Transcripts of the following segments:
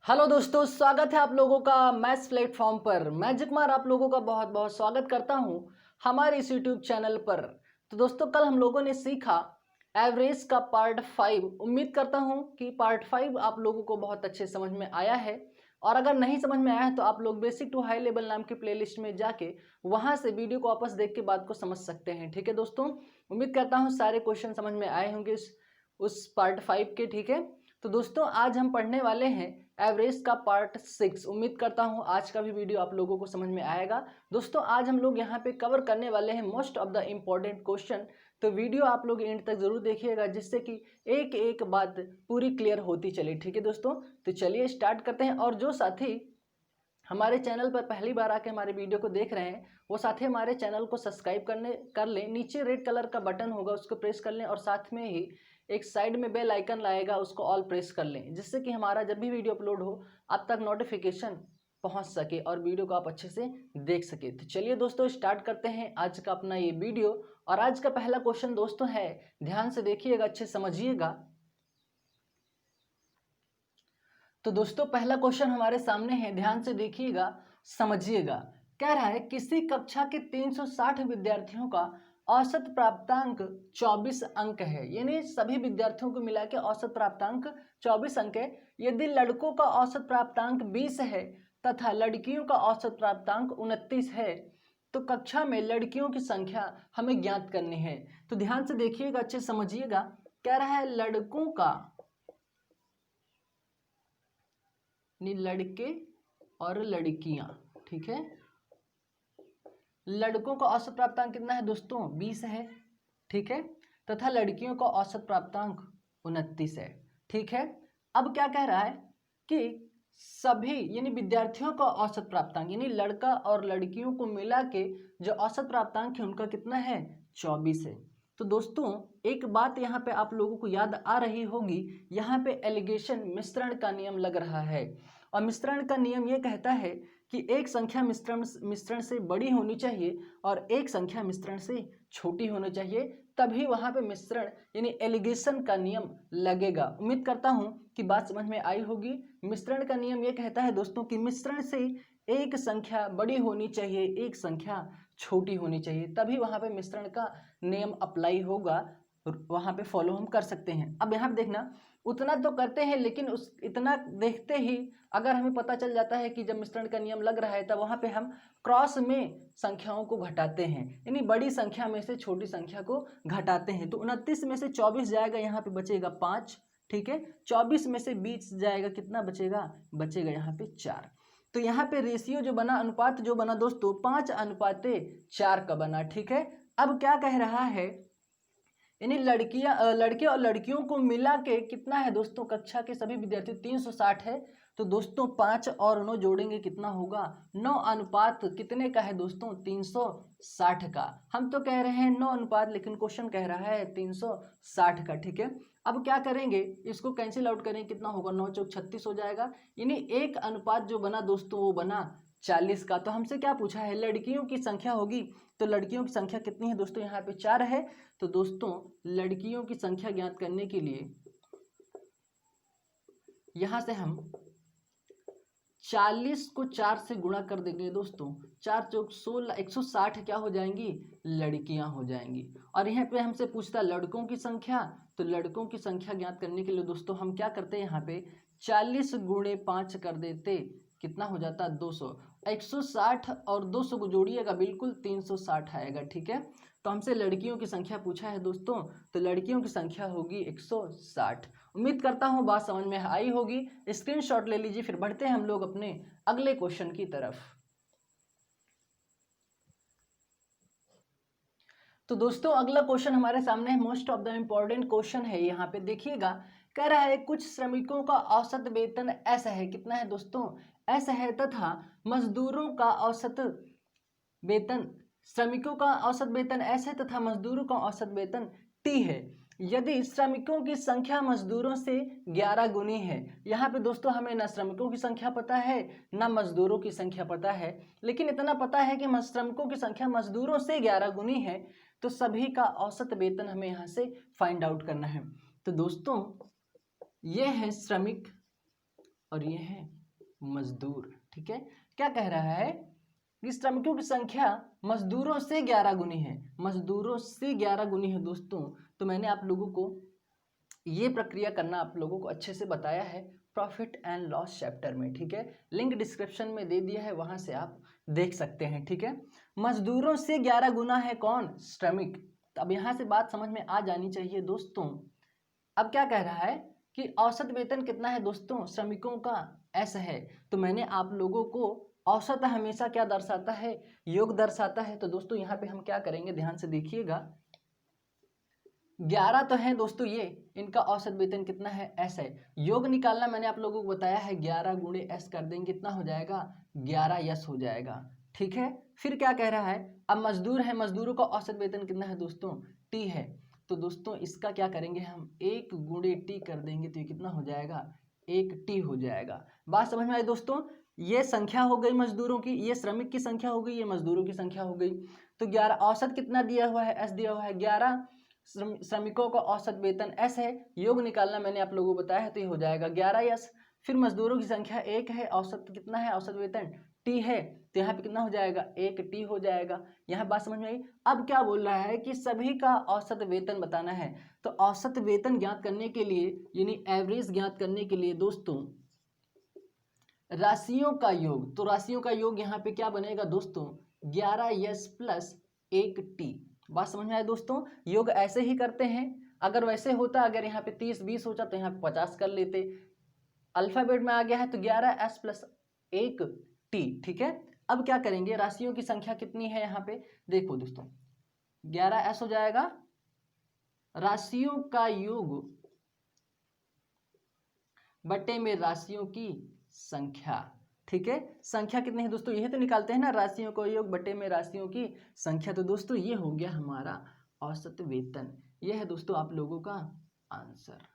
Hello दोस्तों, स्वागत है आप लोगों का मैथ्स प्लेटफॉर्म पर। मैं जिकमार आप लोगों का बहुत बहुत स्वागत करता हूं हमारे इस यूट्यूब चैनल पर। तो दोस्तों, कल हम लोगों ने सीखा एवरेज का पार्ट 5। उम्मीद करता हूं कि पार्ट 5 आप लोगों को बहुत अच्छे समझ में आया है। और अगर नहीं समझ में आया है तो आप लोग बेसिक टू हाई लेवल नाम की प्लेलिस्ट में जाके वहां से वीडियो को वापस देख के बात को समझ सकते हैं। ठीक है दोस्तों, उम्मीद करता हूँ सारे क्वेश्चन समझ में आए होंगे उस पार्ट 5 के। ठीक है, तो दोस्तों आज हम पढ़ने वाले हैं एवरेज का पार्ट 6। उम्मीद करता हूं आज का भी वीडियो आप लोगों को समझ में आएगा। दोस्तों आज हम लोग यहां पे कवर करने वाले हैं most of the important question. तो वीडियो आप लोग एंड तक जरूर देखिएगा जिससे कि एक एक बात पूरी क्लियर होती चले। ठीक है दोस्तों, तो चलिए स्टार्ट करते हैं। और जो साथी हमारे चैनल पर पहली बार आके हमारे वीडियो को देख रहे हैं वो साथ ही हमारे चैनल को सब्सक्राइब कर लें। नीचे रेड कलर का बटन होगा उसको प्रेस कर लें और साथ में ही एक साइड में बेल आइकन लाएगा उसको ऑल प्रेस कर लें, जिससे कि हमारा जब भी वीडियो अपलोड हो आप तक नोटिफिकेशन पहुंच सके और वीडियो को आप अच्छे से देख सके। तो चलिए दोस्तों स्टार्ट करते हैं आज का अपना ये वीडियो। और आज का पहला क्वेश्चन दोस्तों है, ध्यान से देखिएगा, अच्छे समझिएगा। तो दोस्तों पहला क्वेश्चन हमारे सामने है, ध्यान से देखिएगा, समझिएगा। कह रहा है किसी कक्षा के 360 विद्यार्थियों का औसत प्राप्तांक 24 अंक है। यानी सभी विद्यार्थियों को मिला के औसत प्राप्तांक 24 अंक है। यदि लड़कों का औसत प्राप्तांक 20 है तथा लड़कियों का औसत प्राप्तांक 29 है तो कक्षा में लड़कियों की संख्या हमें ज्ञात करनी है। तो ध्यान से देखिएगा, अच्छे समझिएगा। कह रहा है लड़कों का, लड़के और लड़कियां, ठीक है, लड़कों का औसत प्राप्तांक कितना है दोस्तों? 20 है, ठीक है, तथा लड़कियों का औसत प्राप्तांक 29 है, ठीक है। अब क्या कह रहा है कि सभी यानी विद्यार्थियों का औसत प्राप्तांक यानी लड़का और लड़कियों को मिला के जो औसत प्राप्तांक है उनका कितना है? 24 है। तो दोस्तों एक बात यहाँ पे आप लोगों को याद आ रही होगी, यहाँ पे एलिगेशन मिश्रण का नियम लग रहा है। और मिश्रण का नियम ये कहता है कि एक संख्या मिश्रण से बड़ी होनी चाहिए और एक संख्या मिश्रण से छोटी होनी चाहिए, तभी वहां पे मिश्रण यानी एलिगेशन का नियम लगेगा। उम्मीद करता हूं कि बात समझ में आई होगी। मिश्रण का नियम ये कहता है दोस्तों कि मिश्रण से एक संख्या बड़ी होनी चाहिए, एक संख्या छोटी होनी चाहिए, तभी वहां पे मिश्रण का नियम अप्लाई होगा, वहां पे फॉलो हम कर सकते हैं। अब यहाँ पे देखना, उतना तो करते हैं लेकिन उस इतना देखते ही अगर हमें पता चल जाता है कि जब मिश्रण का नियम लग रहा है तब वहां पे हम क्रॉस में संख्याओं को घटाते हैं, यानी बड़ी संख्या में से छोटी संख्या को घटाते हैं। तो 29 में से 24 जाएगा, यहाँ पे बचेगा 5, ठीक है। 24 में से 20 जाएगा, कितना बचेगा? बचेगा यहाँ पे 4। तो यहाँ पे रेशियो जो बना, अनुपात जो बना दोस्तों 5:4 का बना, ठीक है। अब क्या कह रहा है, यानी लड़के और लड़कियों को मिला के कितना है दोस्तों? कक्षा के सभी विद्यार्थी 360 है, तो दोस्तों 5 और 9 जोड़ेंगे कितना होगा? 9 अनुपात कितने का है दोस्तों? 360 का। हम तो कह रहे हैं 9 अनुपात, लेकिन क्वेश्चन कह रहा है 360 का, ठीक है। अब क्या करेंगे, इसको कैंसिल आउट करेंगे, कितना होगा? 9 चौक 36 हो जाएगा। यानी एक अनुपात जो बना दोस्तों वो बना 40 का। तो हमसे क्या पूछा है? लड़कियों की संख्या होगी, तो लड़कियों की संख्या कितनी है दोस्तों? यहाँ पे 4 है। तो दोस्तों लड़कियों की संख्या ज्ञात करने के लिए यहां से हम 40 को 4 से गुणा कर देंगे दोस्तों। 4 चौक 16, 160 क्या हो जाएंगी? लड़कियां हो जाएंगी। और यहाँ पे हमसे पूछता लड़कों की संख्या, तो लड़कों की संख्या ज्ञात करने के लिए दोस्तों हम क्या करते हैं, यहाँ पे 40 गुणे 5 कर देते, कितना हो जाता? 200। 160 और 200 को जोड़िएगा, बिल्कुल 360 आएगा, ठीक है। तो हमसे लड़कियों की संख्या पूछा है दोस्तों, तो लड़कियों की संख्या होगी 160। उम्मीद करता हूँ बात समझ में आई होगी। स्क्रीनशॉट ले लीजिए, फिर बढ़ते हैं हम लोग अपने अगले क्वेश्चन की तरफ। तो दोस्तों अगला क्वेश्चन हमारे सामने है, most of the important question है। यहाँ पे देखिएगा, कह रहा है कुछ श्रमिकों का औसत वेतन ऐसा है, कितना है दोस्तों? ऐसा है, तथा मजदूरों का औसत वेतन, श्रमिकों का औसत वेतन ऐसे तथा मजदूरों का औसत वेतन टी है। यदि श्रमिकों की संख्या मजदूरों से 11 गुनी है। यहाँ पे दोस्तों हमें ना श्रमिकों की संख्या पता है ना मजदूरों की संख्या पता है, लेकिन इतना पता है कि श्रमिकों की संख्या मजदूरों से 11 गुनी है, तो सभी का औसत वेतन हमें यहाँ से फाइंड आउट करना है। तो दोस्तों ये है श्रमिक और ये है मजदूर। ठीक है, क्या कह रहा है कि श्रमिकों की संख्या मजदूरों से 11 गुनी है, मजदूरों से 11 गुनी है दोस्तों। तो मैंने आप लोगों को ये प्रक्रिया करना आप लोगों को अच्छे से बताया है प्रॉफिट एंड लॉस चैप्टर में। ठीक है, लिंक डिस्क्रिप्शन में दे दिया है, वहां से आप देख सकते हैं। ठीक है, मजदूरों से 11 गुना है कौन? श्रमिक। तो अब यहाँ से बात समझ में आ जानी चाहिए दोस्तों। अब क्या कह रहा है कि औसत वेतन कितना है दोस्तों श्रमिकों का? एस है। तो मैंने आप लोगों को औसत हमेशा क्या दर्शाता है? योग दर्शाता है। तो दोस्तों यहाँ पे हम क्या करेंगे, ध्यान से देखिएगा। 11 तो है दोस्तों, ये इनका औसत वेतन कितना है? एस है। योग निकालना मैंने आप लोगों को बताया है, 11 गुणे एस कर देंगे, कितना हो जाएगा? 11 यस हो जाएगा। ठीक है, फिर क्या कह रहा है, अब मजदूर है, मजदूरों का औसत वेतन कितना है दोस्तों? टी है। तो दोस्तों इसका क्या करेंगे हम, 1 गुणे टी कर देंगे, तो ये कितना हो जाएगा? 1 टी हो जाएगा। बात समझ में आई दोस्तों? ये संख्या हो गई मजदूरों की, ये श्रमिक की संख्या हो गई, ये मजदूरों की संख्या हो गई। तो 11 औसत कितना दिया हुआ है? एस दिया हुआ है 11। श्रमिकों का औसत वेतन एस है, योग निकालना मैंने आप लोगों को बताया है, तो ये हो जाएगा 11 यस। फिर मजदूरों की संख्या 1 है, औसत कितना है? औसत वेतन टी है, तो यहाँ पे कितना हो जाएगा? 1 टी हो जाएगा। यहाँ बात समझ में आई? अब क्या बोल रहा है कि सभी का औसत वेतन बताना है। तो औसत वेतन ज्ञात करने के लिए, यानी एवरेज ज्ञात करने के लिए दोस्तों, राशियों का योग, तो राशियों का योग यहाँ पे क्या बनेगा दोस्तों? 11 यस प्लस 1 टी। बात समझ में आए दोस्तों? योग ऐसे ही करते हैं। अगर वैसे होता, अगर यहाँ पे 30 20 होता तो यहाँ पे 50 कर लेते। अल्फाबेट में आ गया है तो 11 एस प्लस 1 टी। ठीक है, अब क्या करेंगे, राशियों की संख्या कितनी है यहाँ पे? देखो दोस्तों, 11 एस हो जाएगा, राशियों का योग बटे में राशियों की संख्या। ठीक है, संख्या कितनी है दोस्तों? यही तो निकालते हैं ना, राशियों का योग बटे में राशियों की संख्या। तो दोस्तों ये हो गया हमारा औसत वेतन। ये है दोस्तों आप लोगों का आंसर।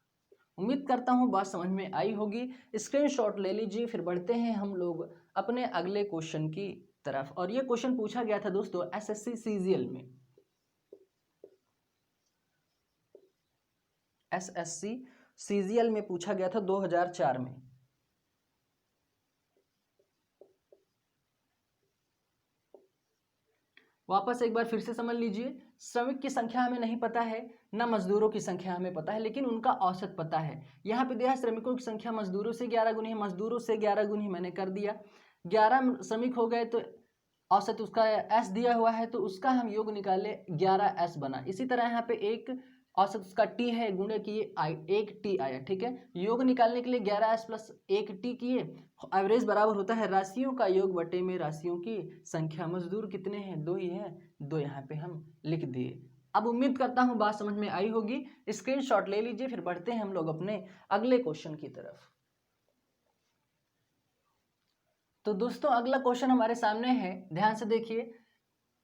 उम्मीद करता हूँ बात समझ में आई होगी। स्क्रीनशॉट ले लीजिए, फिर बढ़ते हैं हम लोग अपने अगले क्वेश्चन की तरफ। और ये क्वेश्चन पूछा गया था दोस्तों एसएससी सीजीएल में, एसएससी सीजीएल में पूछा गया था 2004 में। वापस एक बार फिर से समझ लीजिए, श्रमिक की संख्या हमें नहीं पता है, ना मजदूरों की संख्या हमें पता है, लेकिन उनका औसत पता है। यहाँ पे दिया है श्रमिकों की संख्या मजदूरों से 11 गुनी है, मजदूरों से 11 गुनी मैंने कर दिया। 11 श्रमिक हो गए तो औसत उसका एस दिया हुआ है, तो उसका हम योग निकाले, 11 एस बना। इसी तरह यहाँ पे एक औसत उसका टी है, गुणे किए 1 टी आया। ठीक है, योग निकालने के लिए 11 एस प्लस 1 टी किए, एवरेज बराबर होता है राशियों का योग बटे में राशियों की संख्या। मजदूर कितने हैं? 2 ही हैं, 2 यहाँ पे हम लिख दिए। अब उम्मीद करता हूँ बात समझ में आई होगी। स्क्रीनशॉट ले लीजिए, फिर बढ़ते हैं हम लोग अपने अगले क्वेश्चन की तरफ। तो दोस्तों अगला क्वेश्चन हमारे सामने है, ध्यान से देखिए।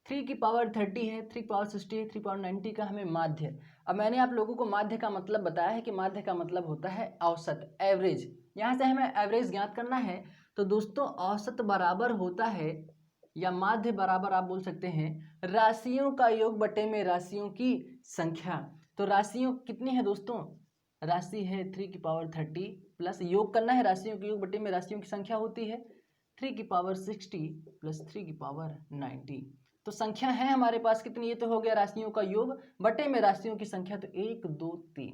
3 की पावर 30 है, 3 की पावर 60 है, 3 की पावर 90 का हमें माध्य। अब मैंने आप लोगों को माध्य का मतलब बताया है कि माध्य का मतलब होता है औसत, एवरेज। यहाँ से हमें एवरेज ज्ञात करना है। तो दोस्तों औसत बराबर होता है, या माध्य बराबर आप बोल सकते हैं, राशियों का योग बटे में राशियों की संख्या। तो राशियों कितनी है दोस्तों? राशि है 3 की पावर 30 प्लस योग करना है, राशियों के योग बटे में राशियों की संख्या होती है 3 की पावर 60 प्लस 3 की पावर 90। तो संख्या है हमारे पास कितनी? ये तो हो गया राशियों का योग बटे में राशियों की संख्या, तो 1 2 3।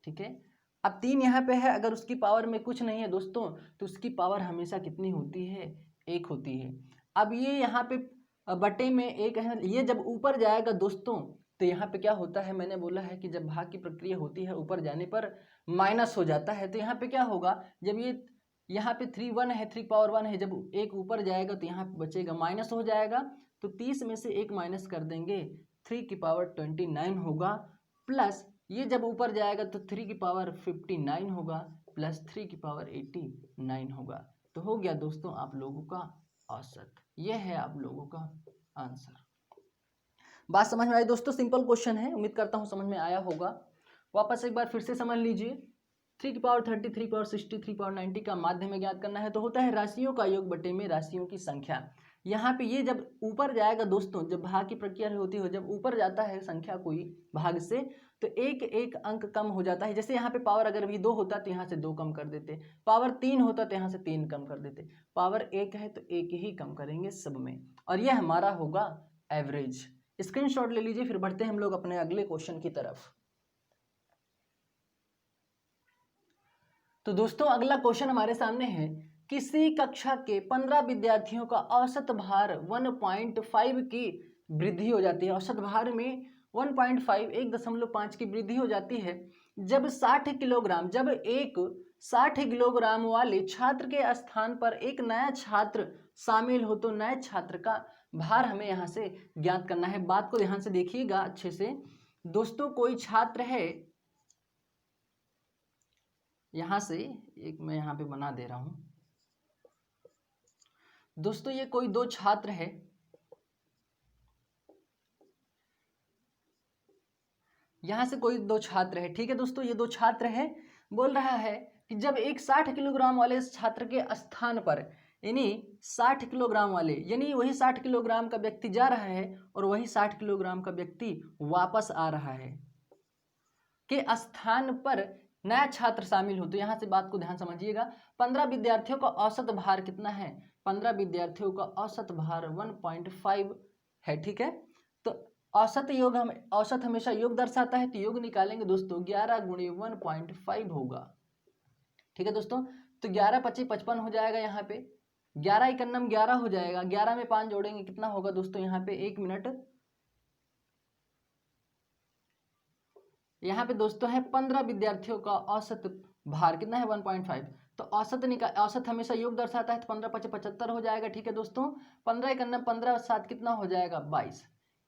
ठीक है, अब 3 यहाँ पे है, अगर उसकी पावर में कुछ नहीं है दोस्तों, तो उसकी पावर हमेशा कितनी होती है? 1 होती है। अब ये यहाँ पे बटे में 1 है, ये जब ऊपर जाएगा दोस्तों, तो यहाँ पे क्या होता है, मैंने बोला है कि जब भाग की प्रक्रिया होती है ऊपर जाने पर माइनस हो जाता है। तो यहाँ पे क्या होगा, जब ये यहाँ पे 3 1 है, 3 पावर 1 है, जब एक ऊपर जाएगा तो यहाँ पे बचेगा, माइनस हो जाएगा। तो 30 में से 1 माइनस कर देंगे, 3 की पावर 29 होगा, प्लस ये जब ऊपर जाएगा तो 3 की पावर 59 होगा, प्लस 3 की पावर 89 होगा। तो हो गया दोस्तों आप लोगों का औसत। यह है आप लोगों का आंसर। बात समझ में आई दोस्तों? सिंपल क्वेश्चन है, उम्मीद करता हूँ समझ में आया होगा। वापस एक बार फिर से समझ लीजिए। 3 की पावर 30, 3 की पावर 60, 3 की पावर 90 का माध्य में ज्ञात करना है। तो होता है राशियों का योग बटे में राशियों की संख्या। यहाँ पे ये जब ऊपर जाएगा दोस्तों, जब भाग की प्रक्रिया होती है, जब ऊपर जाता है संख्या कोई भाग से, तो एक एक अंक कम हो जाता है। जैसे यहाँ पे पावर अगर भी 2 होता तो यहाँ से 2 कम कर देते, पावर 3 होता तो यहाँ से 3 कम कर देते, पावर 1 है तो 1 ही कम करेंगे सब में, और यह हमारा होगा एवरेज। स्क्रीनशॉट ले लीजिए, फिर बढ़ते हैं हम लोग अपने अगले क्वेश्चन की तरफ। तो दोस्तों अगला क्वेश्चन हमारे सामने है, किसी कक्षा के 15 विद्यार्थियों का औसत भार 1.5 की वृद्धि हो जाती है। औसत भार में 1.5 1.5 की वृद्धि हो जाती है जब 60 किलोग्राम, जब एक 60 किलोग्राम वाले छात्र के स्थान पर एक नया छात्र शामिल हो। तो नए छात्र का भार हमें यहाँ से ज्ञात करना है। बात को ध्यान से देखिएगा अच्छे से दोस्तों। कोई छात्र है, यहाँ से एक मैं यहाँ पे बना दे रहा हूँ दोस्तों, ये कोई 2 छात्र है, यहाँ से कोई 2 छात्र है, ठीक है दोस्तों। ये 2 छात्र है, बोल रहा है कि जब एक 60 किलोग्राम वाले छात्र के स्थान पर, यानी 60 किलोग्राम वाले, यानी वही 60 किलोग्राम का व्यक्ति जा रहा है और वही 60 किलोग्राम का व्यक्ति वापस आ रहा है, के स्थान पर नया छात्र शामिल हो। तो यहाँ से बात को ध्यान समझिएगा। 15 विद्यार्थियों का औसत भार कितना है? 15 विद्यार्थियों का औसत भार 1.5 है, ठीक है। तो औसत हमेशा योग दर्शाता है, तो योग निकालेंगे दोस्तों 11 गुणे 1.5 होगा, ठीक है दोस्तों। तो 11 25 55 हो जाएगा, यहाँ पे 11 इकन्नम 11 हो जाएगा, 11 में 5 जोड़ेंगे कितना होगा दोस्तों, यहाँ पे 1 मिनट, यहाँ पे दोस्तों है 15 विद्यार्थियों का औसत भार कितना है 1.5। तो औसत हमेशा योग दर्शाता है, तो 15 5 75 हो जाएगा, ठीक है दोस्तों। 15 इकन्नम 15 7 कितना हो जाएगा 22।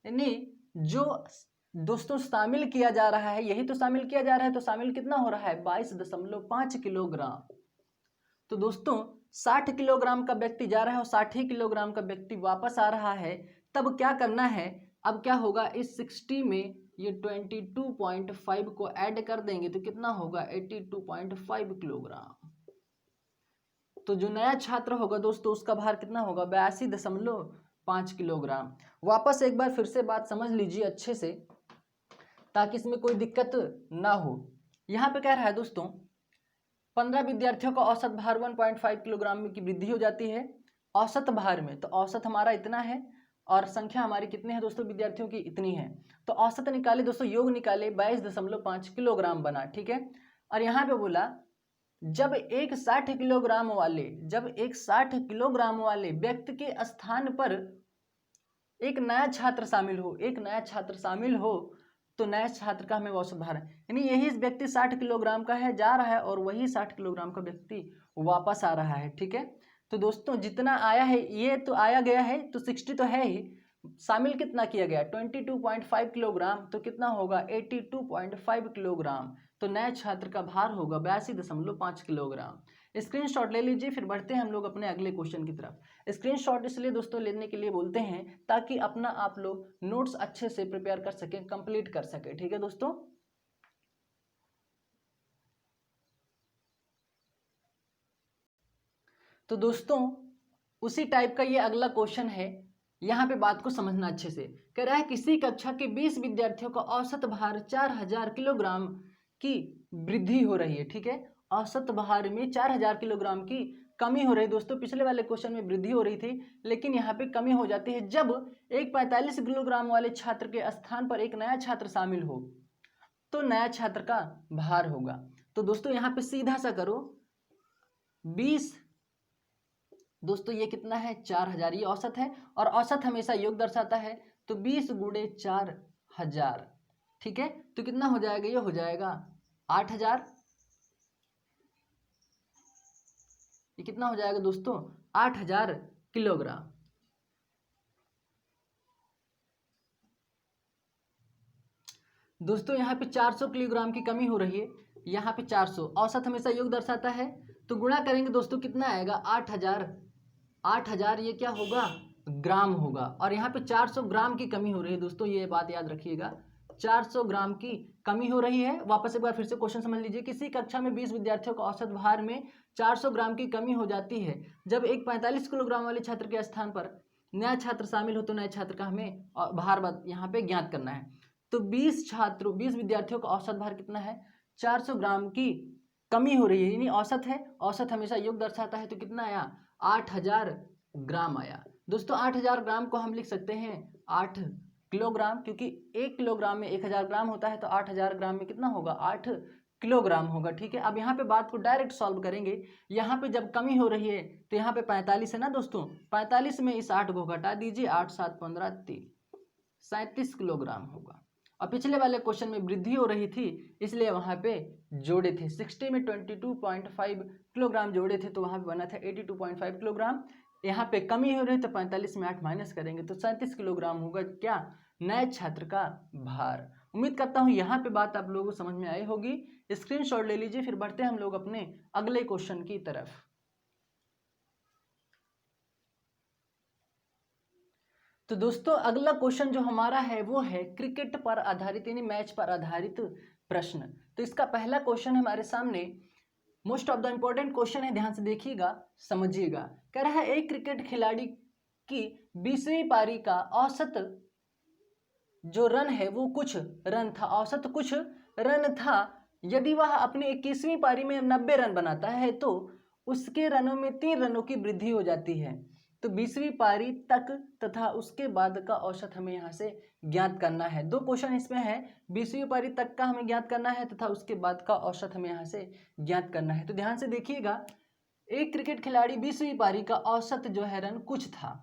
यानी जो दोस्तों शामिल किया जा रहा है, यही तो शामिल किया जा रहा है, तो शामिल कितना हो रहा है 22.5 किलोग्राम। तो दोस्तों 60 किलोग्राम का व्यक्ति जा रहा है और 60 किलोग्राम का व्यक्ति वापस आ रहा है। तब क्या करना है, अब क्या होगा, इस 60 में ये 22.5 को ऐड कर देंगे तो कितना होगा 82.5 किलोग्राम। तो जो नया छात्र होगा दोस्तों उसका भार कितना होगा 82.5 किलोग्राम। वापस एक बार फिर से बात समझ लीजिए अच्छे से, ताकि इसमें कोई दिक्कत ना हो। यहाँ पे कह रहा है दोस्तों 15 विद्यार्थियों का औसत भार 1.5 किलोग्राम की वृद्धि हो जाती है औसत भार में। तो औसत हमारा इतना है और संख्या हमारी कितनी है दोस्तों, विद्यार्थियों की इतनी है। तो औसत निकाले दोस्तों, योग निकाले 22.5 किलोग्राम बना, ठीक है। और यहाँ पे बोला जब एक 60 किलोग्राम वाले व्यक्ति के स्थान पर एक नया छात्र शामिल हो, तो नए छात्र का हमें औसत भार, यानी यही व्यक्ति 60 किलोग्राम का है, जा रहा है, और वही 60 किलोग्राम का व्यक्ति वापस आ रहा है, ठीक है। तो दोस्तों जितना आया है ये तो आया गया है, तो 60 तो है ही, शामिल कितना किया गया 22.5 किलोग्राम, तो कितना होगा 82.5 किलोग्राम। तो नए छात्र का भार होगा 82.5 किलोग्राम। स्क्रीनशॉट ले लीजिए, फिर बढ़ते हैं हम लोग अपने अगले क्वेश्चन की तरफ। स्क्रीनशॉट इसलिए दोस्तों लेने के लिए बोलते हैं ताकि अपना आप लोग नोट्स अच्छे से प्रिपेयर कर सकें, कंप्लीट कर सकें, ठीक है दोस्तों। तो दोस्तों उसी टाइप का ये अगला क्वेश्चन है, यहाँ पे बात को समझना अच्छे से। कह रहा है किसी कक्षा के 20 विद्यार्थियों का औसत भार 4000 किलोग्राम की वृद्धि हो रही है, ठीक है। औसत भार में 4000 किलोग्राम की कमी हो रही है दोस्तों। पिछले वाले क्वेश्चन में वृद्धि हो रही थी, लेकिन यहाँ पे कमी हो जाती है जब एक 45 किलोग्राम वाले छात्र के स्थान पर एक नया छात्र शामिल हो, तो नया छात्र का भार होगा। तो दोस्तों यहाँ पे सीधा सा करो, 20 दोस्तों ये कितना है 4000, ये औसत है, और औसत हमेशा योग दर्शाता है, तो 20 गुणे 4000, ठीक है। तो कितना हो जाएगा, ये हो जाएगा 8000। ये कितना हो जाएगा दोस्तों 8000 किलोग्राम। दोस्तों यहाँ पे 400 किलोग्राम की कमी हो रही है, यहाँ पे 400, औसत हमेशा योग दर्शाता है, तो गुणा करेंगे दोस्तों कितना आएगा 8000 ये क्या होगा ग्राम होगा, और यहाँ पे 400 ग्राम की कमी हो रही है दोस्तों, ये बात याद रखिएगा, 400 ग्राम की कमी हो रही है। वापस एक बार फिर से क्वेश्चन समझ लीजिए, किसी कक्षा में 20 विद्यार्थियों का औसत भार में 400 ग्राम की कमी हो जाती है जब एक 45 किलोग्राम वाले छात्र के स्थान पर नया छात्र शामिल हो, तो नए छात्र का हमें भार यहाँ पे ज्ञात करना है। तो 20 विद्यार्थियों का औसत भार कितना है, 400 ग्राम की कमी हो रही है, यानी औसत है, औसत हमेशा योग दर्शाता है, तो कितना आया, 8000 ग्राम आया। दोस्तों 8000 ग्राम को हम लिख सकते हैं 8 किलोग्राम, क्योंकि 1 किलोग्राम में 1000 ग्राम होता है, तो 8000 ग्राम में कितना होगा, 8 किलोग्राम होगा। ठीक है, अब यहाँ पे बात को डायरेक्ट सॉल्व करेंगे। यहाँ पे जब कमी हो रही है तो यहाँ पे 45 है ना दोस्तों, 45 में इस 8 को घटा दीजिए, 8 7 15 3, 37 किलोग्राम होगा। और पिछले वाले क्वेश्चन में वृद्धि हो रही थी, इसलिए वहाँ पे जोड़े थे, 60 में 22.5 किलोग्राम जोड़े थे, तो वहाँ पे बना था 82.5 किलोग्राम। यहाँ पे कमी हो रही है तो 45 में 8 माइनस करेंगे तो 37 किलोग्राम होगा क्या, नए छात्र का भार। उम्मीद करता हूँ यहाँ पे बात आप लोगों को समझ में आई होगी। स्क्रीनशॉट ले लीजिए, फिर बढ़ते हैं हम लोग अपने अगले क्वेश्चन की तरफ। तो दोस्तों अगला क्वेश्चन जो हमारा है वो है क्रिकेट पर आधारित, यानी मैच पर आधारित प्रश्न। तो इसका पहला क्वेश्चन हमारे सामने most of the important question है, ध्यान से देखिएगा, समझिएगा। कह रहा है एक क्रिकेट खिलाड़ी की 20वीं पारी का औसत जो रन है वो कुछ रन था, औसत कुछ रन था। यदि वह अपनी 21वीं पारी में 90 रन बनाता है तो उसके रनों में 3 रनों की वृद्धि हो जाती है। तो 20वीं पारी तक तथा उसके बाद का औसत हमें यहाँ से ज्ञात करना है। दो क्वेश्चन इसमें है, 20वीं पारी तक का हमें ज्ञात करना है तथा उसके बाद का औसत हमें यहाँ से ज्ञात करना है। तो ध्यान से देखिएगा, एक क्रिकेट खिलाड़ी 20वीं पारी का औसत जो है रन कुछ था।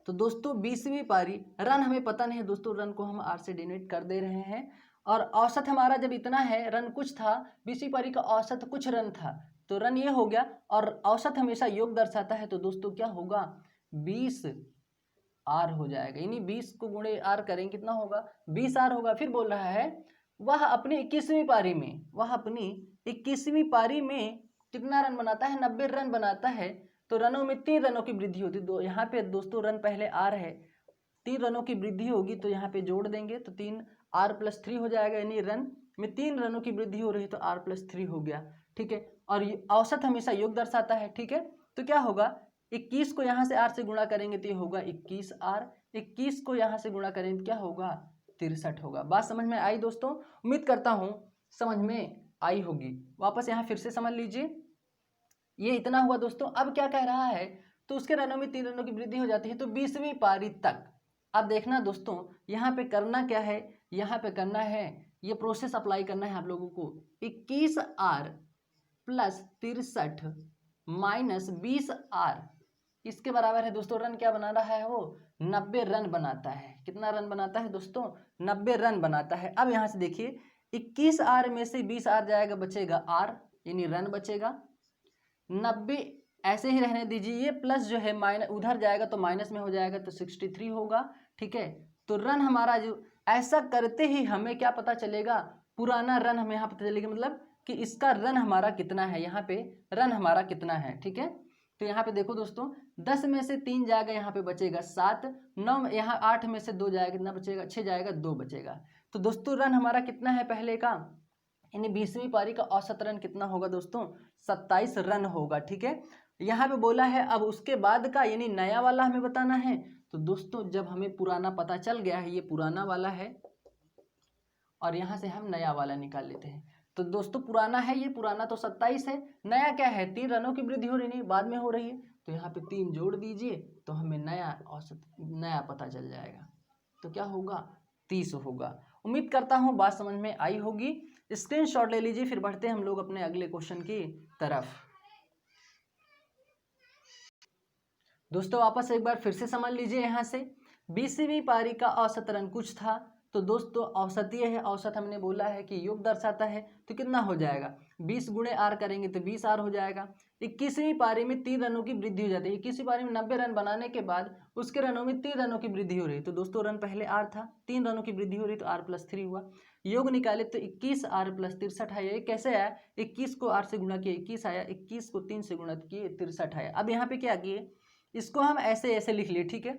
तो दोस्तों 20वीं पारी, रन हमें पता नहीं है दोस्तों, रन को हम आर से डिनोट कर दे रहे हैं। और औसत हमारा जब इतना है, रन कुछ था, 20वीं पारी का औसत कुछ रन था, तो रन ये हो गया। और औसत हमेशा योग दर्शाता है, तो दोस्तों क्या होगा, 20 आर हो जाएगा, यानी 20 को गुणे आर करें कितना होगा, 20 आर होगा। फिर बोल रहा है वह अपनी 21वीं पारी में, वह अपनी 21वीं पारी में कितना रन बनाता है, 90 रन बनाता है। तो रनों में 3 रनों की वृद्धि होती है। यहाँ पे दोस्तों रन पहले आर है, 3 रनों की वृद्धि होगी, तो यहाँ पे जोड़ देंगे तो 3 आर प्लस 3 हो जाएगा, यानी रन में 3 रनों की वृद्धि हो रही है, तो आर प्लस 3 हो गया। ठीक है, और औसत हमेशा योग दर्शाता है। ठीक है, तो क्या होगा, 21 को यहाँ से आर से गुणा करेंगे तो ये होगा 21 आर, 21 को यहाँ से गुणा करेंगे तो क्या होगा, 63 होगा। बात समझ में आई दोस्तों, उम्मीद करता हूँ समझ में आई होगी। वापस यहाँ फिर से समझ लीजिए, ये इतना हुआ दोस्तों। अब क्या कह रहा है, तो उसके रनों में 3 रनों की वृद्धि हो जाती है, तो 20वीं पारी तक। अब देखना दोस्तों, यहाँ पे करना क्या है, यहाँ पे करना है, ये प्रोसेस अप्लाई करना है आप लोगों को। 21 आर प्लस 63 माइनस 20 आर, इसके बराबर है दोस्तों, रन क्या बना रहा है वो, 90 रन बनाता है। कितना रन बनाता है दोस्तों, 90 रन बनाता है। अब यहाँ से देखिए, 21 आर में से 20 आर जाएगा, बचेगा आर, यानी रन बचेगा। 90 ऐसे ही रहने दीजिए, ये प्लस जो है माइनस उधर जाएगा तो माइनस में हो जाएगा, तो 63 होगा। ठीक है, तो रन हमारा जो, ऐसा करते ही हमें क्या पता चलेगा, पुराना रन हमें यहाँ पता चलेगा, मतलब कि इसका रन हमारा कितना है, यहाँ पे रन हमारा कितना है। ठीक है, तो यहाँ पे देखो दोस्तों, 10 में से 3 जाएगा, यहाँ पे बचेगा 7, 9 यहाँ 8 में से 2 जाएगा, कितना बचेगा, 6 जाएगा, 2 बचेगा। तो दोस्तों रन हमारा कितना है पहले का, यानी 20वीं पारी का औसत रन कितना होगा दोस्तों, 27 रन होगा। ठीक है, यहाँ पे बोला है अब उसके बाद का, यानी नया वाला हमें बताना है। तो दोस्तों जब हमें पुराना पता चल गया है, ये पुराना वाला है, और यहाँ से हम नया वाला निकाल लेते हैं। तो दोस्तों पुराना है, ये पुराना तो 27 है, नया क्या है, 3 रनों की वृद्धि हो रही नहीं, बाद में हो रही है, तो यहाँ पे 3 जोड़ दीजिए तो हमें नया औसत, नया पता चल जाएगा, तो क्या होगा, 30 होगा। उम्मीद करता हूँ बात समझ में आई होगी। स्क्रीनशॉट ले लीजिए, फिर बढ़ते हैं हम लोग अपने अगले क्वेश्चन की तरफ। दोस्तों वापस एक बार फिर से समझ लीजिए, यहाँ से 20वीं पारी का औसत रन कुछ था, तो दोस्तों औसतीय है, औसत हमने बोला है कि योग दर्शाता है, तो कितना हो जाएगा, 20 गुणे आर करेंगे तो 20 आर हो जाएगा। 21वीं पारी में 3 रनों की वृद्धि हो जाती है, 21वीं पारी में 90 रन बनाने के बाद उसके रनों में 3 रनों की वृद्धि हो रही है, तो दोस्तों रन पहले आर था, 3 रनों की वृद्धि हो रही, तो आर प्लस 3 हुआ। योग निकाले तो 21 आर प्लस 63 आया। ये कैसे आया, 21 को आर से गुणा किया 21 आया, 21 को 3 से गुणा किए 63 आया। अब यहाँ पे क्या किए, इसको हम ऐसे ऐसे लिख लिए। ठीक है,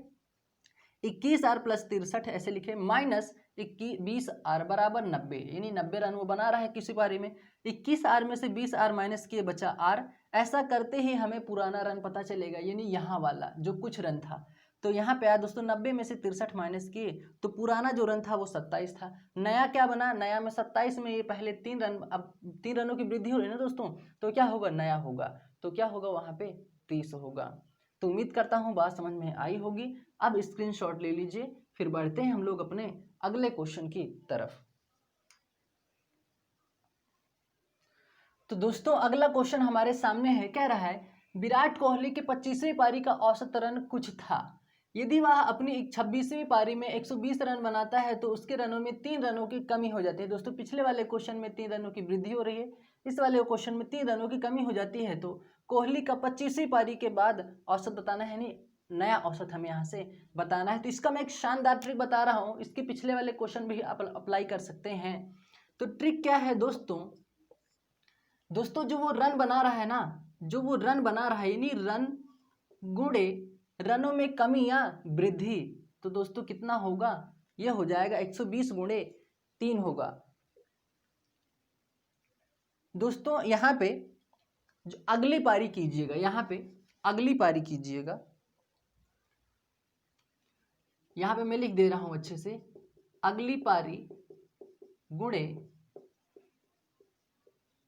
21 आर प्लस 63 ऐसे लिखे, माइनस 20 आर बराबर 90, यानी 90 रन वो बना रहा है किसी पारी में। 21 आर में से 20 आर माइनस किए, बचा आर। ऐसा करते ही हमें पुराना रन पता चलेगा, यानी यहाँ वाला जो कुछ रन था। तो यहाँ पे आया दोस्तों 90 में से 63 माइनस किए तो पुराना जो रन था वो 27 था। नया क्या बना, नया में 27 में ये पहले 3 रन, अब 3 रनों की वृद्धि हो रही है ना दोस्तों, तो क्या होगा, नया होगा, तो क्या होगा वहाँ पे 30 होगा। तो उम्मीद करता हूँ बात समझ में आई होगी। अब स्क्रीनशॉट ले लीजिए, फिर बढ़ते हैं हम लोग अपने अगले क्वेश्चन की तरफ। तो दोस्तों अगला क्वेश्चन हमारे सामने है, कह रहा है विराट कोहली के 25वीं पारी का औसत रन कुछ था। यदि वह अपनी 26वीं पारी में 120 रन बनाता है तो उसके रनों में 3 रनों की कमी हो जाती है। दोस्तों पिछले वाले क्वेश्चन में 3 रनों की वृद्धि हो रही है, इस वाले क्वेश्चन में 3 रनों की कमी हो जाती है। तो कोहली का 25वीं पारी के बाद औसत बताना है, नहीं नया औसत हमें यहाँ से बताना है। तो इसका मैं एक शानदार ट्रिक बता रहा हूँ, इसके पिछले वाले क्वेश्चन भी आप अप्लाई कर सकते हैं। तो ट्रिक क्या है दोस्तों, जो वो रन बना रहा है ना, जो वो रन बना रहा है यानी रन गुणे रनों में कमी या वृद्धि, तो दोस्तों कितना होगा, यह हो जाएगा 120 गुणे 3 होगा। दोस्तों यहाँ पे जो अगली पारी कीजिएगा, यहाँ पे अगली पारी कीजिएगा, यहाँ पे मैं लिख दे रहा हूं अच्छे से, अगली पारी गुणे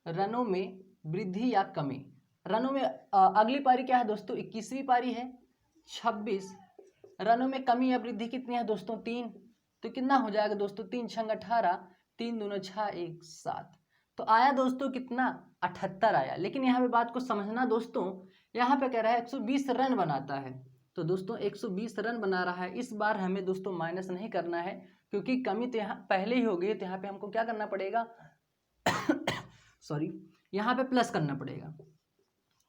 रनों में वृद्धि या कमी। रनों में अगली पारी क्या है दोस्तों, 21वीं पारी है, 26 रनों में कमी या वृद्धि कितनी है दोस्तों, 3, तो कितना हो जाएगा दोस्तों, 3 छंग 18, 3 दूना 6 1 7, तो आया दोस्तों कितना, 78 आया। लेकिन यहाँ पे बात को समझना दोस्तों, यहाँ पे कह रहा है 120 रन बनाता है, तो दोस्तों 120 रन बना रहा है। इस बार हमें दोस्तों माइनस नहीं करना है क्योंकि कमी तो यहाँ पहले ही हो गई, तो यहाँ पे हमको क्या करना पड़ेगा सॉरी, यहाँ पे प्लस करना पड़ेगा,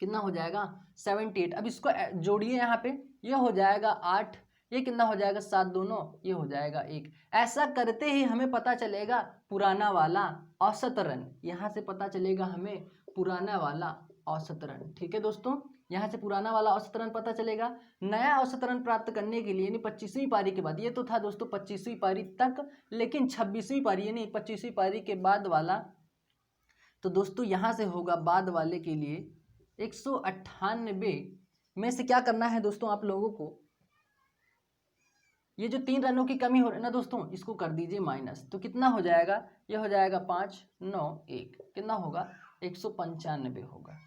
कितना हो जाएगा 78। अब इसको जोड़िए, यहाँ पे ये हो जाएगा 8, ये कितना हो जाएगा 7 दोनों, ये हो जाएगा 1। ऐसा करते ही हमें पता चलेगा पुराना वाला औसत रन, यहाँ से पता चलेगा हमें पुराना वाला औसत रन। ठीक है दोस्तों, यहाँ से पुराना वाला औसत रन पता चलेगा। नया औसत रन प्राप्त करने के लिए यानी 25वीं पारी के बाद, ये तो था दोस्तों 25वीं पारी तक, लेकिन 26वीं पारी यानी 25वीं पारी के बाद वाला, तो दोस्तों यहाँ से होगा बाद वाले के लिए 198 में से क्या करना है दोस्तों आप लोगों को, ये जो 3 रनों की कमी हो रही है ना दोस्तों, इसको कर दीजिए माइनस, तो कितना हो जाएगा, ये हो जाएगा 5 9 1, कितना होगा 195 होगा।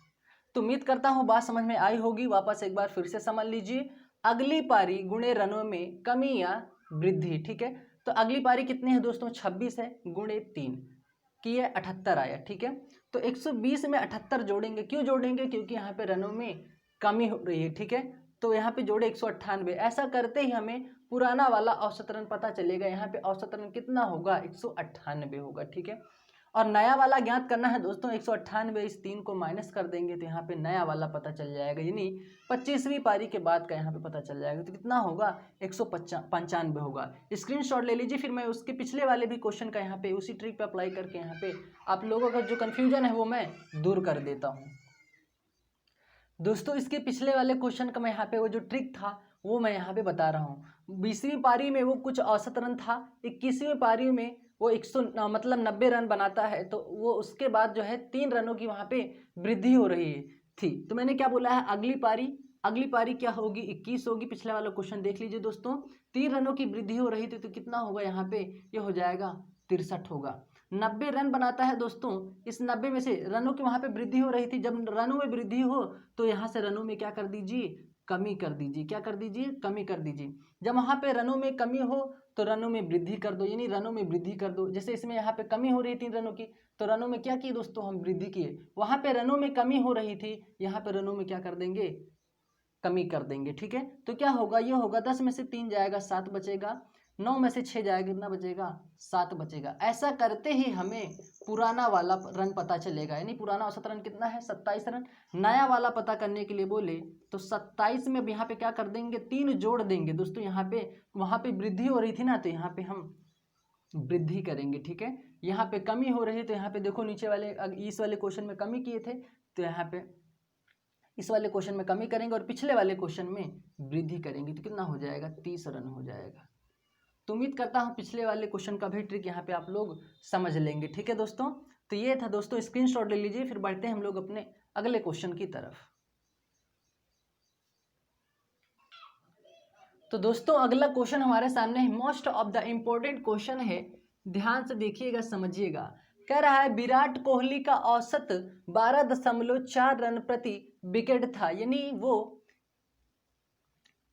तो उम्मीद करता हूँ बात समझ में आई होगी। वापस एक बार फिर से समझ लीजिए, अगली पारी गुणे रनों में कमी या वृद्धि। ठीक है, तो अगली पारी कितनी है दोस्तों, 26 है, गुणे 3 की है 78 आया। ठीक है, तो 120 में 78 जोड़ेंगे, क्यों जोड़ेंगे, क्योंकि यहाँ पे रनों में कमी हो रही है। ठीक है, तो यहाँ पे जोड़े 198, ऐसा करते ही हमें पुराना वाला औसत रन पता चलेगा। यहाँ पे औसत रन कितना होगा, 198 होगा। ठीक है, और नया वाला ज्ञात करना है दोस्तों, 198 इस 3 को माइनस कर देंगे तो यहाँ पे नया वाला पता चल जाएगा, यानी 25वीं पारी के बाद का यहाँ पे पता चल जाएगा, तो कितना होगा 195 होगा। स्क्रीनशॉट ले लीजिए, फिर मैं उसके पिछले वाले भी क्वेश्चन का यहाँ पे उसी ट्रिक पे अप्लाई करके यहाँ पे आप लोगों का जो कन्फ्यूजन है वो मैं दूर कर देता हूँ। दोस्तों इसके पिछले वाले क्वेश्चन का मैं यहाँ पे वो जो ट्रिक था वो मैं यहाँ पे बता रहा हूँ। 20वीं पारी में वो कुछ औसत रन था, 21वीं पारी में वो 90 रन बनाता है, तो वो उसके बाद जो है 3 रनों की वहाँ पे वृद्धि हो रही थी। तो मैंने क्या बोला है, अगली पारी क्या होगी, 21 होगी। पिछला वाला क्वेश्चन देख लीजिए दोस्तों, 3 रनों की वृद्धि हो रही थी, तो कितना होगा यहाँ पे, ये हो जाएगा 63 होगा। 90 रन बनाता है दोस्तों, इस 90 में से रनों की वहाँ पे वृद्धि हो रही थी। जब रनों में वृद्धि हो तो यहाँ से रनों में क्या कर दीजिए, कमी कर दीजिए। क्या कर दीजिए, कमी कर दीजिए। जब वहाँ पे रनों में कमी हो तो रनों में वृद्धि कर दो, यानी रनों में वृद्धि कर दो। जैसे इसमें यहाँ पे कमी हो रही थी 3 रनों की, तो रनों में क्या किए दोस्तों, हम वृद्धि किए। वहाँ पे रनों में कमी हो रही थी, यहाँ पे रनों में क्या कर देंगे, कमी कर देंगे। ठीक है, तो क्या होगा, ये होगा 10 में से 3 जाएगा 7 बचेगा, 9 में से 6 जाएगा कितना बचेगा, 7 बचेगा। ऐसा करते ही हमें पुराना वाला रन पता चलेगा, यानी पुराना औसत रन कितना है, 27 रन। नया वाला पता करने के लिए बोले तो 27 में अब यहाँ पे क्या कर देंगे, 3 जोड़ देंगे दोस्तों। यहाँ पे वहाँ पे वृद्धि हो रही थी ना, तो यहाँ पे हम वृद्धि करेंगे। ठीक है, यहाँ पे कमी हो रही है, तो यहाँ पे देखो नीचे वाले इस वाले क्वेश्चन में कमी किए थे, तो यहाँ पे इस वाले क्वेश्चन में कमी करेंगे और पिछले वाले क्वेश्चन में वृद्धि करेंगे, तो कितना हो जाएगा, 30 रन हो जाएगा। तो उम्मीद करता हूँ पिछले वाले क्वेश्चन का भी ट्रिक यहाँ पे आप लोग समझ लेंगे। ठीक है दोस्तों, तो ये था दोस्तों, स्क्रीनशॉट ले लीजिए, फिर बढ़ते हैं हम लोग अपने अगले क्वेश्चन की तरफ। तो दोस्तों अगला क्वेश्चन हमारे सामने है, most of the important question है, ध्यान से देखिएगा समझिएगा। कह रहा है विराट कोहली का औसत 12.4 रन प्रति विकेट था, यानी वो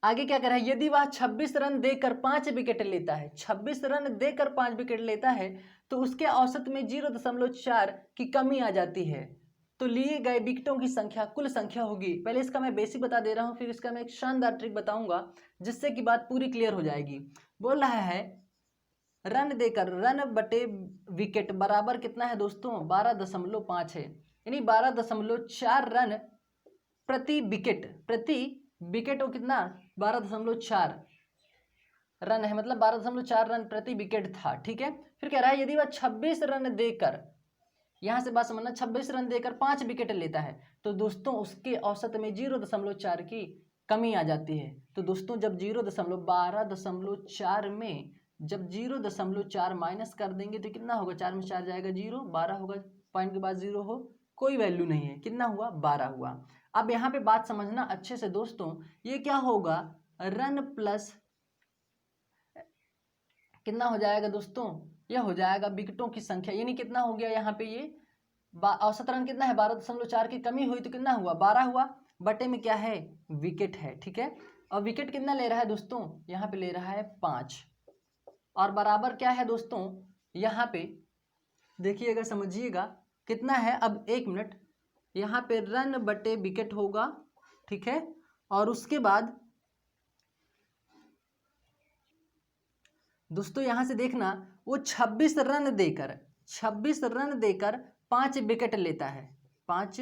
आगे क्या कर रहा है, यदि वह 26 रन देकर 5 विकेट लेता है, 26 रन देकर 5 विकेट लेता है तो उसके औसत में 0.4 की कमी आ जाती है। तो लिए गए विकेटों की संख्या कुल संख्या होगी। पहले इसका मैं बेसिक बता दे रहा हूं, फिर इसका मैं एक शानदार ट्रिक बताऊंगा जिससे कि बात पूरी क्लियर हो जाएगी। बोल रहा है रन देकर रन बटे विकेट बराबर कितना है दोस्तों, 12.5 है, यानी 12.4 रन प्रति विकेट वो कितना 12.4 रन है, मतलब 12.4 रन प्रति विकेट था। ठीक है, फिर कह रहा है यदि वह 26 रन देकर, यहां से बात समझना, 26 रन देकर 5 विकेट लेता है तो दोस्तों उसके औसत में 0.4 की कमी आ जाती है। तो दोस्तों जब 12.4 में जब 0.4 माइनस कर देंगे तो कितना होगा, 4 में 4 जाएगा 0, 12 होगा, पॉइंट के बाद 0 हो, कोई वैल्यू नहीं है, कितना हुआ 12 हुआ। अब यहाँ पे बात समझना अच्छे से दोस्तों, ये क्या होगा, रन प्लस कितना हो जाएगा दोस्तों, ये हो जाएगा विकेटों की संख्या, यानी कितना हो गया यहाँ पे, ये औसत रन कितना है 12.4 की कमी हुई तो कितना हुआ 12 हुआ, बटे में क्या है विकेट है। ठीक है, और विकेट कितना ले रहा है दोस्तों, यहाँ पे ले रहा है 5, और बराबर क्या है दोस्तों, यहाँ पे देखिएगा समझिएगा कितना है। अब 1 मिनट, यहाँ पे रन बटे विकेट होगा, ठीक है, और उसके बाद दोस्तों यहां से देखना वो 26 रन देकर 5 विकेट लेता है, 5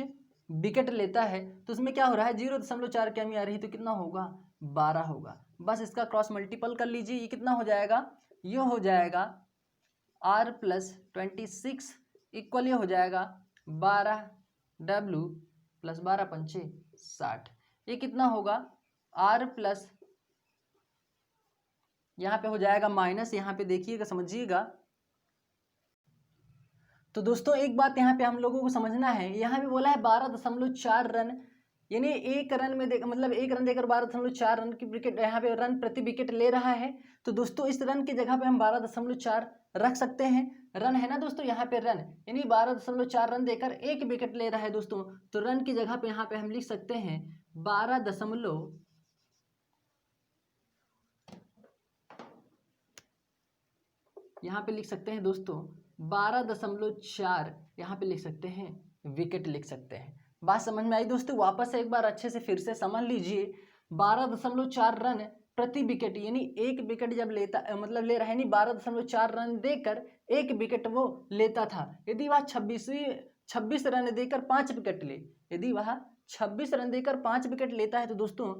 विकेट लेता है तो उसमें क्या हो रहा है 0.4 कमी आ रही है तो कितना होगा 12 होगा। बस इसका क्रॉस मल्टीपल कर लीजिए, ये कितना हो जाएगा, ये हो जाएगा r प्लस 26 इक्वल ये हो जाएगा 12w प्लस 12 पंचे 60, ये कितना होगा r प्लस, यहाँ पे हो जाएगा माइनस, यहाँ पे देखिएगा समझिएगा। तो दोस्तों एक बात यहाँ पे हम लोगों को समझना है, यहाँ पे बोला है 12.4 रन, यानी एक रन में मतलब एक रन देकर 12.4 रन की विकेट, यहाँ पे रन प्रति विकेट ले रहा है। तो दोस्तों इस रन की जगह पे हम 12.4 रख सकते हैं, रन है ना दोस्तों, यहाँ पे रन यानी 12.4 रन देकर 1 विकेट ले रहा है दोस्तों, तो रन की जगह पे यहाँ पे हम लिख सकते हैं 12 यहाँ पे लिख सकते हैं दोस्तों 12.4, यहाँ पे लिख सकते हैं विकेट लिख सकते हैं। बात समझ में आई दोस्तों, वापस से एक बार अच्छे से फिर से समझ लीजिए, 12.4 रन प्रति विकेट, यानी 1 विकेट जब लेता मतलब ले रहा है, यानी 12.4 रन देकर 1 विकेट वो लेता था। यदि वह 26 रन देकर 5 विकेट ले, यदि वह 26 रन देकर 5 विकेट लेता है तो दोस्तों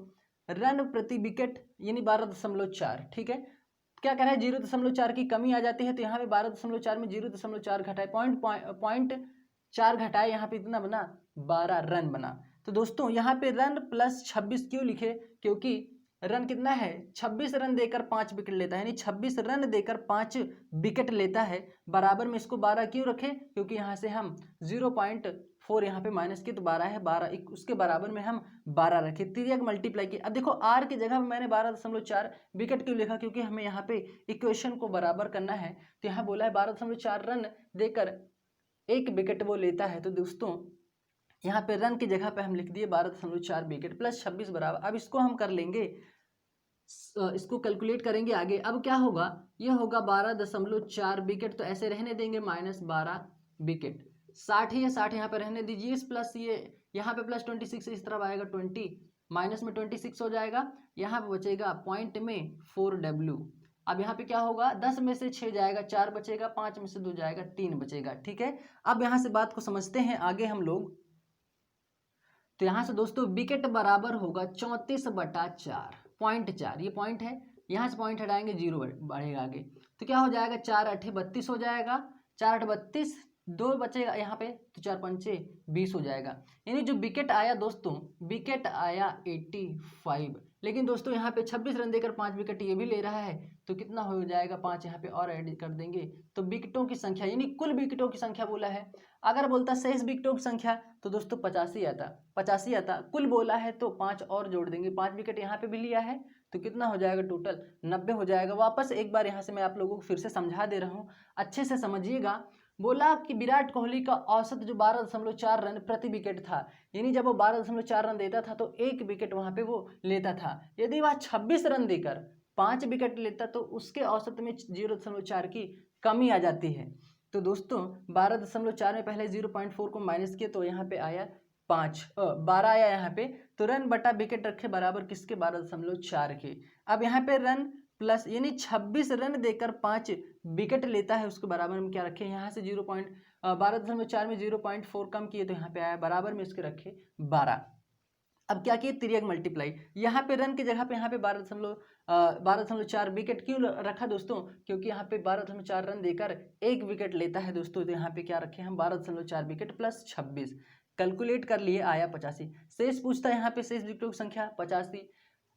रन प्रति विकेट यानी 12.4, ठीक है, क्या कह रहा है 0.4 की कमी आ जाती है, तो यहाँ पे 12.4 में 0.4 घटाए, पॉइंट 4 घटाए, यहाँ पे इतना बना 12 रन बना। तो दोस्तों यहाँ पे रन प्लस 26 क्यों लिखे, क्योंकि रन कितना है 26 रन देकर 5 विकेट लेता है, यानी 26 रन देकर 5 विकेट लेता है, बराबर में इसको 12 क्यों रखे, क्योंकि यहाँ से हम 0.4 यहाँ पे माइनस की तो 12 है, 12 उसके बराबर में हम 12 रखे, तिर्यक मल्टीप्लाई किया। अब देखो आर की जगह मैंने 12.4 विकेट क्यों लिखा, क्योंकि हमें यहाँ पे इक्वेशन को बराबर करना है। तो यहाँ बोला है 12.4 रन देकर 1 विकेट वो लेता है, तो दोस्तों यहाँ पे रन की जगह पे हम लिख दिए 12.4 विकेट प्लस 26 बराबर। अब इसको हम कर लेंगे, इसको कैलकुलेट करेंगे आगे। अब क्या होगा, ये होगा 12.4 विकेट, तो ऐसे रहने देंगे माइनस 12 विकेट, 60 ही है, 60 यहाँ पे रहने दीजिए, प्लस ये यहाँ पे प्लस 26 इस तरफ आएगा 20, माइनस में 26 हो जाएगा, यहाँ पे बचेगा पॉइंट में 4w। अब यहाँ पे क्या होगा, 10 में से 6 जाएगा, 4 बचेगा, 5 में से 2 जाएगा, 3 बचेगा, ठीक है। अब यहाँ से बात को समझते हैं आगे हम लोग। तो यहाँ से दोस्तों विकेट बराबर होगा 34/4, पॉइंट 4, ये पॉइंट है, यहाँ से पॉइंट हटाएंगे 0 बढ़ेगा आगे, तो क्या हो जाएगा 4 8 32 हो जाएगा, 4 8 32, 2 बचेगा यहाँ पे, तो 4 पंचे 20 हो जाएगा। यानी जो विकेट आया दोस्तों, विकेट आया 85, लेकिन दोस्तों यहाँ पे 26 रन देकर 5 विकेट ये भी ले रहा है, तो कितना हो जाएगा 5 यहाँ पे और ऐड कर देंगे, तो विकेटों की संख्या यानी कुल विकेटों की संख्या बोला है अगर बोलता शेष विकेटों की संख्या तो दोस्तों 85 आता। कुल बोला है तो 5 और जोड़ देंगे, 5 विकेट यहाँ पे भी लिया है तो कितना हो जाएगा टोटल 90 हो जाएगा। वापस एक बार यहाँ से मैं आप लोगों को फिर से समझा दे रहा हूँ, अच्छे से समझिएगा। बोला कि विराट कोहली का औसत जो 12.4 रन प्रति विकेट था, यानी जब वो 12.4 रन देता था तो 1 विकेट वहाँ पे वो लेता था। यदि वह 26 रन देकर 5 विकेट लेता तो उसके औसत में 0.4 की कमी आ जाती है। तो दोस्तों 12.4 में पहले 0.4 को माइनस किए तो यहाँ पे आया 12 आया यहाँ पे। तो रन बटा विकेट रखे बराबर किसके 12.4 के। अब यहाँ पे रन प्लस यानी 26 रन देकर 5 विकेट लेता है, उसके बराबर में क्या रखे यहाँ से 12.4 में 0.4 कम किए तो यहाँ पे आया बराबर में इसके रखे 12। अब क्या किए तिर्यक मल्टीप्लाई, यहाँ पे रन की जगह पे यहाँ पे 12.4 विकेट क्यों रखा दोस्तों, क्योंकि यहाँ पे 12.4 रन देकर 1 विकेट लेता है दोस्तों। तो यहाँ पे क्या रखे हम 12.4 विकेट प्लस 26, कैलकुलेट कर लिए आया 85। शेष पूछता है यहाँ पे शेष विकेटों की संख्या 85,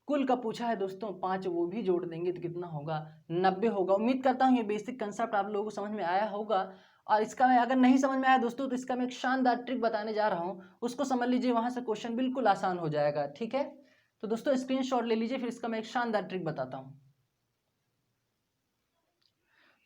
कुल का पूछा है दोस्तों 5, वो भी जोड़ देंगे तो कितना होगा 90 होगा। उम्मीद करता हूँ ये बेसिक कंसेप्ट आप लोगों को समझ में आया होगा। और इसका मैं अगर नहीं समझ में आया दोस्तों तो इसका मैं एक शानदार ट्रिक बताने जा रहा हूँ, उसको समझ लीजिए, वहां से क्वेश्चन बिल्कुल आसान हो जाएगा। ठीक है, तो दोस्तों स्क्रीनशॉट ले लीजिए, फिर इसका मैं एक शानदार ट्रिक बताता हूँ।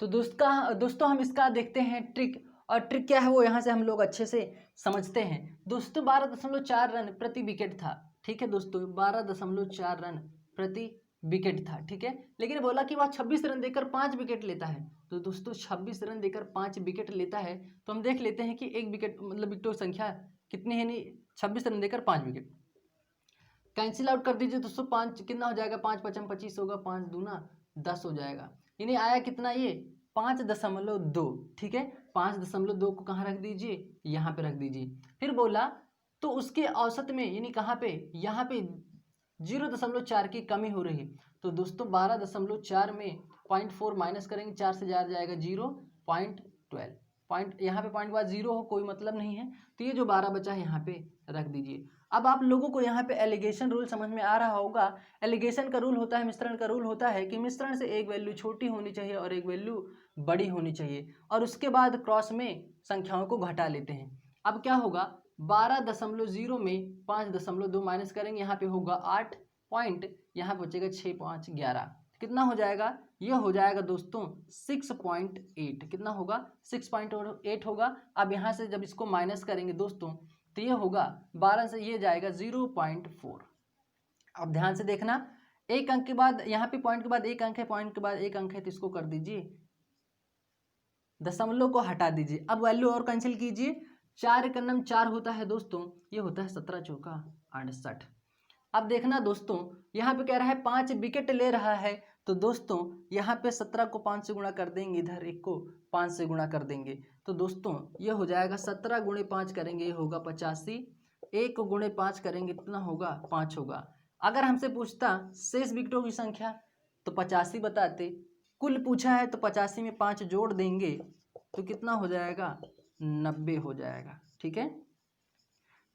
तो दोस्तों हम इसका देखते हैं ट्रिक, और ट्रिक क्या है वो यहाँ से हम लोग अच्छे से समझते हैं। दोस्तों 12.4 रन प्रति विकेट था, ठीक है दोस्तों 12.4 रन प्रति विकेट था, ठीक है। लेकिन बोला कि वह 26 रन देकर 5 विकेट लेता है। तो दोस्तों 26 रन देकर 5 विकेट लेता है, तो हम देख लेते हैं कि एक विकेट मतलब विकेटों की संख्या कितनी है, नहीं 26 रन देकर 5 विकेट कैंसिल आउट कर दीजिए दोस्तों। 5 कितना हो जाएगा, 5 पचम 25 होगा, 5 दूना 10 हो जाएगा। यानी आया कितना ये 5.2, ठीक है। 5.2 को कहाँ रख दीजिए, यहाँ पे रख दीजिए। फिर बोला तो उसके औसत में यानी कहाँ पे, यहाँ पे 0.4 की कमी हो रही है। तो दोस्तों 12.4 में 0.4 माइनस करेंगे, 4 से जाएगा 0.12, पॉइंट यहाँ पे पॉइंट के बाद 0 हो कोई मतलब नहीं है, तो ये जो 12 बचा है यहाँ पे रख दीजिए। अब आप लोगों को यहाँ पे एलिगेशन रूल समझ में आ रहा होगा। एलिगेशन का रूल होता है, मिश्रण का रूल होता है कि मिश्रण से एक वैल्यू छोटी होनी चाहिए और एक वैल्यू बड़ी होनी चाहिए, और उसके बाद क्रॉस में संख्याओं को घटा लेते हैं। अब क्या होगा 12.0 में 5.2 माइनस करेंगे, यहाँ पे होगा 8 पॉइंट, यहाँ बचेगा 6 5 11, कितना हो जाएगा, ये हो जाएगा दोस्तों 6.8। कितना होगा 6.8 होगा। अब यहाँ से जब इसको माइनस करेंगे दोस्तों तो ये होगा 12 से ये जाएगा 0.4। अब ध्यान से देखना, एक अंक के बाद यहाँ पे पॉइंट के बाद एक अंक है, पॉइंट के बाद एक अंक है, तो इसको कर दीजिए दशमलव को हटा दीजिए। अब वैल्यू और कैंसिल कीजिए, 4 का नम 4 होता है दोस्तों, ये होता है 17 चौका 68। अब देखना दोस्तों यहाँ पे कह रहा है 5 विकेट ले रहा है, तो दोस्तों यहाँ पे 17 को 5 से गुणा कर देंगे, इधर 1 को 5 से गुणा कर देंगे, तो दोस्तों ये हो जाएगा 17 गुणे 5 करेंगे, ये होगा 85, 1 गुणे 5 करेंगे कितना होगा 5 होगा। अगर हमसे पूछता शेष विकेटों की संख्या तो 85 बताते, कुल पूछा है तो 85 में 5 जोड़ देंगे तो कितना हो जाएगा 90 हो जाएगा, ठीक है।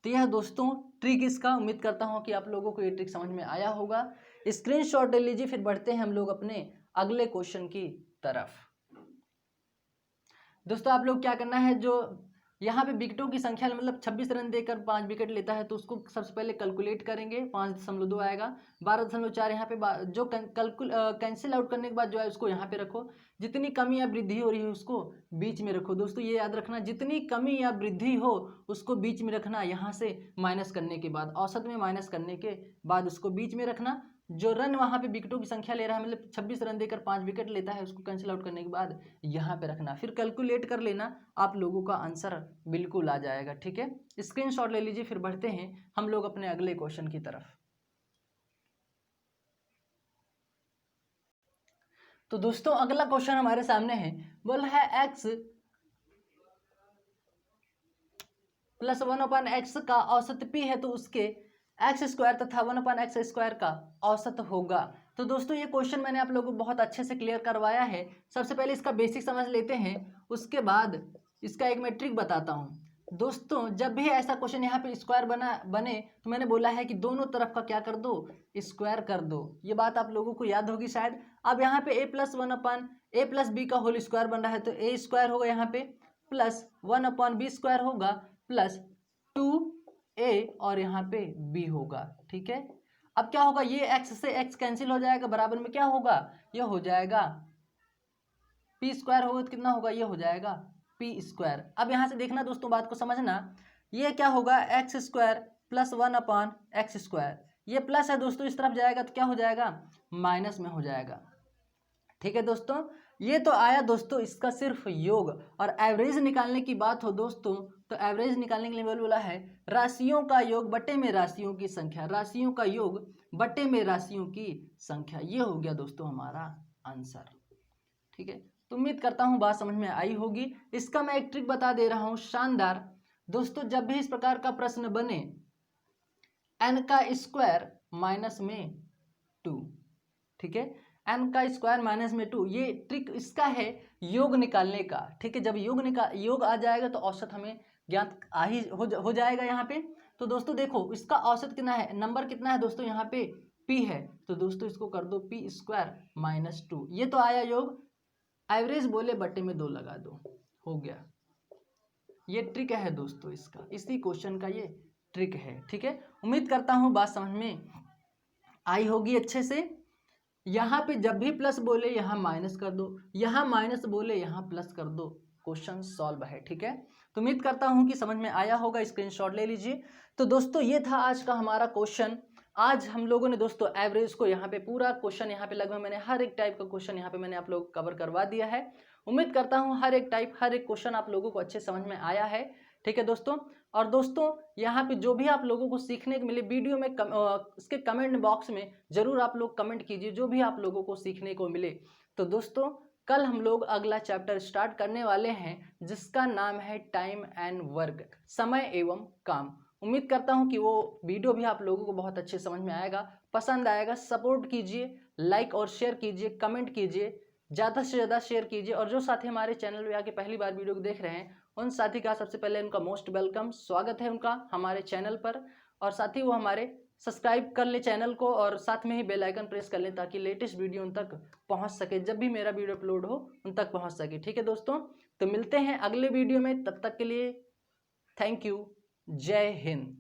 तो यह दोस्तों ट्रिक इसका, उम्मीद करता हूं कि आप लोगों को ये ट्रिक समझ में आया होगा। स्क्रीनशॉट ले लीजिए, फिर बढ़ते हैं हम लोग अपने अगले क्वेश्चन की तरफ। दोस्तों आप लोग क्या करना है, जो यहाँ पे विकेटों की संख्या मतलब 26 रन देकर 5 विकेट लेता है तो उसको सबसे पहले कैलकुलेट करेंगे, 5.2 आएगा, 12.4 यहाँ पे जो कैंसिल आउट करने के बाद जो है उसको यहाँ पे रखो, जितनी कमी या वृद्धि हो रही है उसको बीच में रखो। दोस्तों ये याद रखना, जितनी कमी या वृद्धि हो उसको बीच में रखना, यहाँ से माइनस करने के बाद औसत में माइनस करने के बाद उसको बीच में रखना। जो रन वहाँ पे विकेटों की संख्या ले रहा है मतलब 26 रन देकर 5 विकेट लेता है, उसको कैंसिल आउट करने के बाद यहाँ पे रखना, फिर कैलकुलेट कर लेना, आप लोगों का आंसर बिल्कुल आ जाएगा, ठीक है। स्क्रीनशॉट ले लीजिए, फिर बढ़ते हैं हम लोग अपने अगले क्वेश्चन की तरफ। तो दोस्तों अगला क्वेश्चन हमारे सामने है, बोला है x प्लस 1/x का औसत p है तो उसके एक्स स्क्वायर तथा 1/x स्क्वायर का औसत होगा। तो दोस्तों ये क्वेश्चन मैंने आप लोगों को बहुत अच्छे से क्लियर करवाया है। सबसे पहले इसका बेसिक समझ लेते हैं, उसके बाद इसका एक मैं ट्रिक बताता हूँ। दोस्तों जब भी ऐसा क्वेश्चन यहाँ पे स्क्वायर बने तो मैंने बोला है कि दोनों तरफ का क्या कर दो, स्क्वायर कर दो। ये बात आप लोगों को याद होगी शायद। अब यहाँ पे a + 1/a + b का होल स्क्वायर बन रहा है तो a स्क्वायर होगा यहाँ पे, प्लस 1/b² होगा प्लस 2a और यहाँ पे b होगा। ठीक है, अब क्या होगा, ये x से x कैंसिल हो जाएगा, बराबर में क्या होगा, ये हो जाएगा p² होगा तो कितना होगा, ये हो जाएगा p²। अब यहाँ से देखना दोस्तों, बात को समझना, ये क्या होगा x² प्लस 1/x², ये प्लस है दोस्तों, इस तरफ जाएगा तो क्या हो जाएगा, माइनस में हो जाएगा। ठीक है दोस्तों, ये तो आया दोस्तों इसका सिर्फ योग। और एवरेज निकालने की बात हो दोस्तों, तो एवरेज निकालने के लिए बोला है राशियों का योग बटे में राशियों की संख्या, राशियों का योग बटे में राशियों की संख्या, ये हो गया दोस्तों हमारा आंसर। ठीक है, तो उम्मीद करता हूँ बात समझ में आई होगी। इसका मैं एक ट्रिक बता दे रहा हूँ शानदार दोस्तों, जब भी इस प्रकार का प्रश्न बने n² माइनस में 2, ठीक है, n² माइनस में 2, ये ट्रिक इसका है योग निकालने का। ठीक है, जब योग आ जाएगा तो औसत हमें ज्ञात हो जाएगा यहाँ पे। तो दोस्तों देखो इसका औसत कितना है, नंबर कितना है दोस्तों, यहाँ पे p है, तो दोस्तों इसको कर दो p² माइनस 2, ये तो आया योग, एवरेज बोले बटे में 2 लगा दो, हो गया। ये ट्रिक है दोस्तों इसका, इसी क्वेश्चन का ये ट्रिक है। ठीक है, उम्मीद करता हूँ बात समझ में आई होगी अच्छे से। यहाँ पे जब भी प्लस बोले यहाँ माइनस कर दो, यहाँ माइनस बोले यहाँ प्लस कर दो, क्वेश्चन सॉल्व है। ठीक है, तो उम्मीद करता हूँ कि समझ में आया होगा, स्क्रीनशॉट ले लीजिए। तो दोस्तों ये था आज का हमारा क्वेश्चन। आज हम लोगों ने दोस्तों एवरेज को यहाँ पे पूरा क्वेश्चन, यहाँ पे लगभग मैंने हर एक टाइप का क्वेश्चन यहाँ पे मैंने आप लोग कवर करवा दिया है। उम्मीद करता हूँ हर एक टाइप, हर एक क्वेश्चन आप लोगों को अच्छे समझ में आया है। ठीक है दोस्तों, और दोस्तों यहाँ पे जो भी आप लोगों को सीखने को मिले वीडियो में इसके कमेंट बॉक्स में जरूर आप लोग कमेंट कीजिए, जो भी आप लोगों को सीखने को मिले। तो दोस्तों कल हम लोग अगला चैप्टर स्टार्ट करने वाले हैं जिसका नाम है टाइम एंड वर्क, समय एवं काम। उम्मीद करता हूं कि वो वीडियो भी आप लोगों को बहुत अच्छे समझ में आएगा, पसंद आएगा। सपोर्ट कीजिए, लाइक और शेयर कीजिए, कमेंट कीजिए, ज़्यादा से ज़्यादा शेयर कीजिए। और जो साथी हमारे चैनल पे आके पहली बार वीडियो को देख रहे हैं उन साथी का सबसे पहले उनका मोस्ट वेलकम, स्वागत है उनका हमारे चैनल पर। और साथी वो हमारे सब्सक्राइब कर ले चैनल को और साथ में ही बेल आइकन प्रेस कर लें ताकि लेटेस्ट वीडियो उन तक पहुंच सके, जब भी मेरा वीडियो अपलोड हो उन तक पहुंच सके। ठीक है दोस्तों, तो मिलते हैं अगले वीडियो में, तब तक के लिए थैंक यू, जय हिंद।